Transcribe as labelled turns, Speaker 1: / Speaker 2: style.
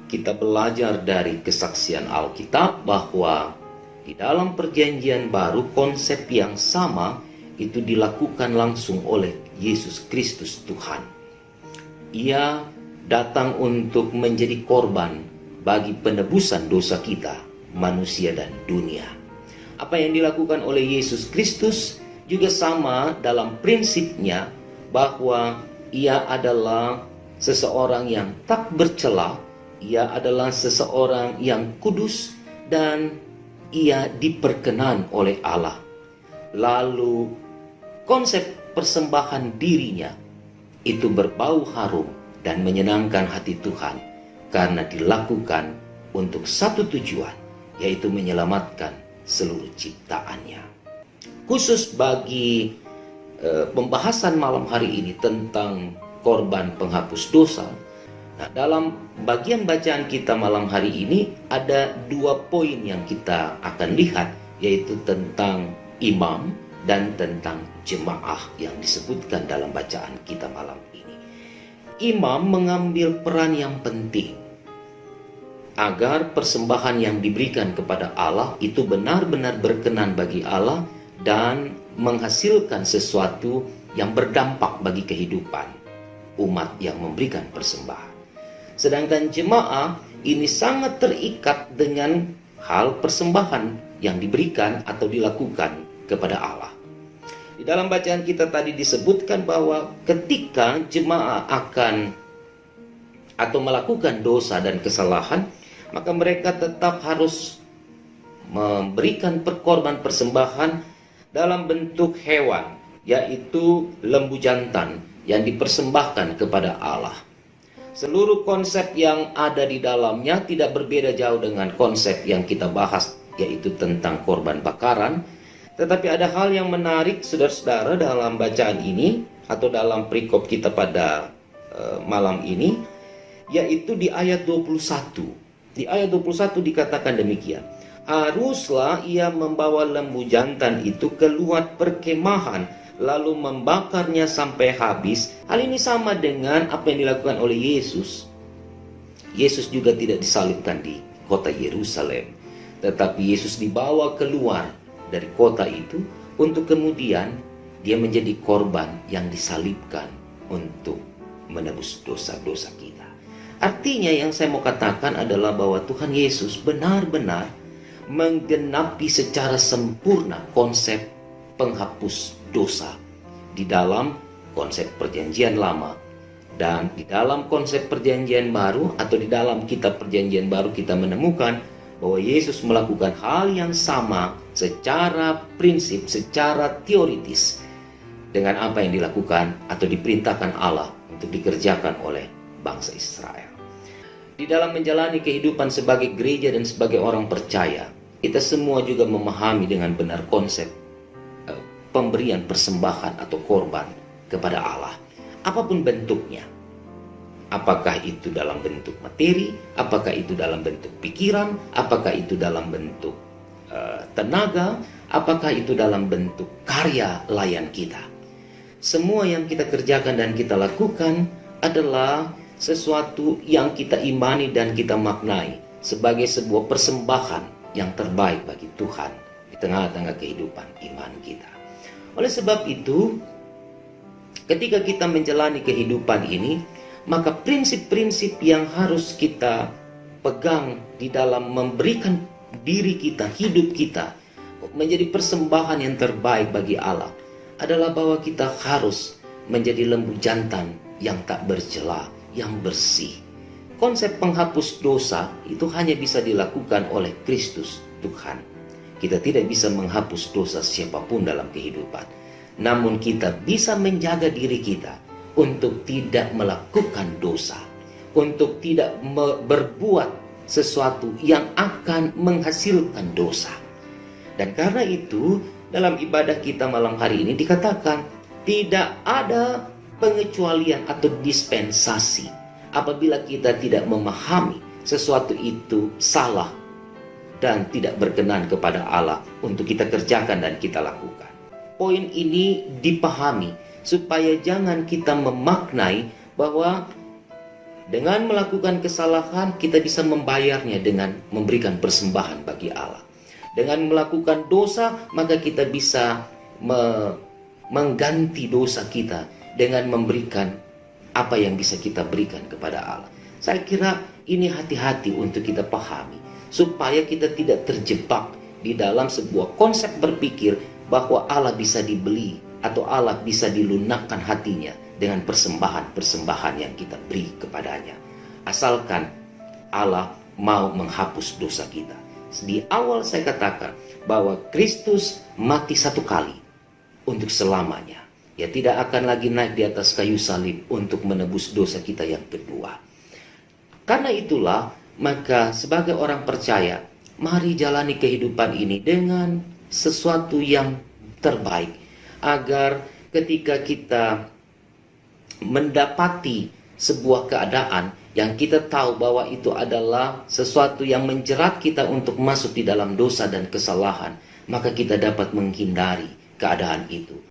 Speaker 1: kita belajar dari kesaksian Alkitab bahwa di dalam perjanjian baru konsep yang sama itu dilakukan langsung oleh Yesus Kristus Tuhan. Ia datang untuk menjadi korban bagi penebusan dosa kita, manusia dan dunia. Apa yang dilakukan oleh Yesus Kristus juga sama dalam prinsipnya, bahwa ia adalah seseorang yang tak bercela, ia adalah seseorang yang kudus, dan ia diperkenan oleh Allah. Lalu konsep persembahan dirinya itu berbau harum dan menyenangkan hati Tuhan, karena dilakukan untuk satu tujuan, yaitu menyelamatkan seluruh ciptaannya. Khusus bagi pembahasan malam hari ini tentang korban penghapus dosa, nah, dalam bagian bacaan kita malam hari ini ada 2 poin yang kita akan lihat, yaitu tentang imam dan tentang jemaah yang disebutkan dalam bacaan kita malam ini. Imam mengambil peran yang penting agar persembahan yang diberikan kepada Allah itu benar-benar berkenan bagi Allah dan menghasilkan sesuatu yang berdampak bagi kehidupan umat yang memberikan persembahan. Sedangkan jemaah ini sangat terikat dengan hal persembahan yang diberikan atau dilakukan kepada Allah. Di dalam bacaan kita tadi disebutkan bahwa ketika jemaah akan atau melakukan dosa dan kesalahan, maka mereka tetap harus memberikan korban persembahan dalam bentuk hewan, yaitu lembu jantan yang dipersembahkan kepada Allah. Seluruh konsep yang ada di dalamnya tidak berbeda jauh dengan konsep yang kita bahas, yaitu tentang korban bakaran. Tetapi ada hal yang menarik, saudara-saudara, dalam bacaan ini atau dalam perikop kita pada malam ini, yaitu di ayat 21. Di ayat 21 dikatakan demikian: haruslah ia membawa lembu jantan itu keluar perkemahan, lalu membakarnya sampai habis. Hal ini sama dengan apa yang dilakukan oleh Yesus. Yesus juga tidak disalibkan di kota Yerusalem, tetapi Yesus dibawa keluar dari kota itu untuk kemudian dia menjadi korban yang disalibkan untuk menebus dosa-dosa kita. Artinya yang saya mau katakan adalah bahwa Tuhan Yesus benar-benar menggenapi secara sempurna konsep penghapus dosa di dalam konsep perjanjian lama, dan di dalam konsep perjanjian baru atau di dalam kitab perjanjian baru kita menemukan bahwa Yesus melakukan hal yang sama secara prinsip, secara teoritis dengan apa yang dilakukan atau diperintahkan Allah untuk dikerjakan oleh bangsa Israel. Di dalam menjalani kehidupan sebagai gereja dan sebagai orang percaya, kita semua juga memahami dengan benar konsep pemberian persembahan atau korban kepada Allah, apapun bentuknya. Apakah itu dalam bentuk materi, apakah itu dalam bentuk pikiran, apakah itu dalam bentuk tenaga, apakah itu dalam bentuk karya layan kita. Semua yang kita kerjakan dan kita lakukan adalah sesuatu yang kita imani dan kita maknai sebagai sebuah persembahan yang terbaik bagi Tuhan di tengah-tengah kehidupan iman kita. Oleh sebab itu, ketika kita menjalani kehidupan ini, maka prinsip-prinsip yang harus kita pegang di dalam memberikan diri kita, hidup kita menjadi persembahan yang terbaik bagi Allah adalah bahwa kita harus menjadi lembu jantan yang tak bercela, yang bersih. Konsep penghapus dosa itu hanya bisa dilakukan oleh Kristus Tuhan. Kita tidak bisa menghapus dosa siapapun dalam kehidupan. Namun kita bisa menjaga diri kita untuk tidak melakukan dosa, untuk tidak berbuat sesuatu yang akan menghasilkan dosa. Dan karena itu, dalam ibadah kita malam hari ini dikatakan tidak ada pengecualian atau dispensasi apabila kita tidak memahami sesuatu itu salah dan tidak berkenan kepada Allah untuk kita kerjakan dan kita lakukan. Poin ini dipahami supaya jangan kita memaknai bahwa Dengan melakukan kesalahan, kita bisa membayarnya dengan memberikan persembahan bagi Allah. Dengan melakukan dosa, maka kita bisa mengganti dosa kita dengan memberikan apa yang bisa kita berikan kepada Allah. Saya kira ini hati-hati untuk kita pahami, supaya kita tidak terjebak di dalam sebuah konsep berpikir bahwa Allah bisa dibeli atau Allah bisa dilunakkan hatinya dengan persembahan-persembahan yang kita beri kepadanya. Asalkan Allah mau menghapus dosa kita. Di awal saya katakan bahwa Kristus mati satu kali untuk selamanya. Ya, tidak akan lagi naik di atas kayu salib untuk menebus dosa kita yang kedua. Karena itulah, maka sebagai orang percaya, mari jalani kehidupan ini dengan sesuatu yang terbaik, agar ketika kita mendapati sebuah keadaan yang kita tahu bahwa itu adalah sesuatu yang menjerat kita untuk masuk di dalam dosa dan kesalahan, maka kita dapat menghindari keadaan itu.